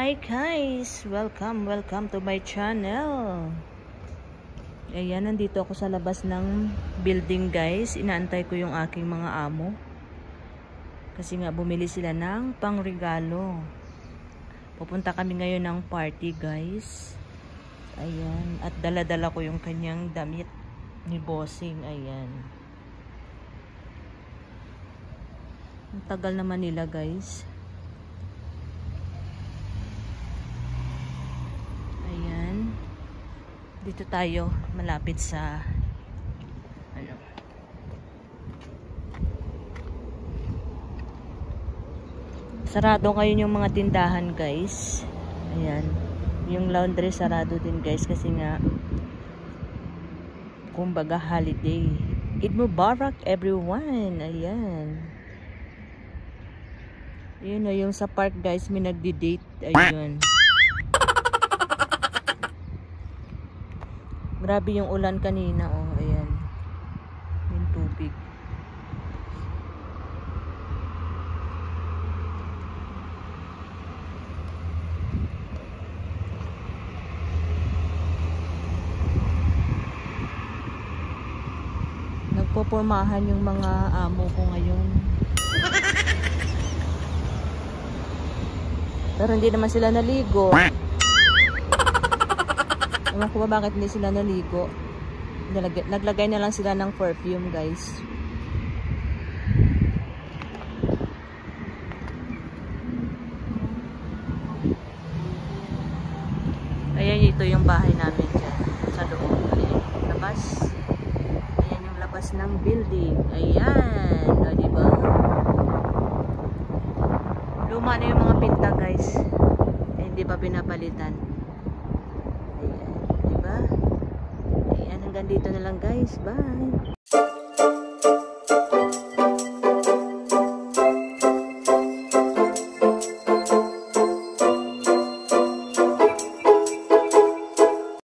Hi guys! Welcome to my channel. Ayan, nandito ako sa labas ng building guys. Inaantay ko yung aking mga amo. Kasi nga bumili sila ng pangregalo. Pupunta kami ngayon ng party guys. Ayan, at dala-dala ko yung kanyang damit ni Bossing. Ayan. Ang tagal naman nila guys. Dito tayo malapit sa sarado ngayon yung mga tindahan guys. Ayan, yung laundry sarado din guys kasi nga kumbaga holiday. Eid Mubarak everyone. Ayan, yun o, yung sa park guys may nagdi-date. Ayun, grabe yung ulan kanina, oh, ayan. Yung tubig. Nagpopormahan yung mga amo ko ngayon. Pero hindi naman sila naligo. Ewan ko ba bakit hindi sila naligo. Naglagay na lang sila ng perfume guys. Ayan, ito yung bahay namin dyan sa loob. Ayan, labas. Ayan yung labas ng building. Ayan, o diba? Luma na yung mga pinta guys. Eh, hindi pa pinapalitan. Ayan, hanggang dito na lang guys. Bye!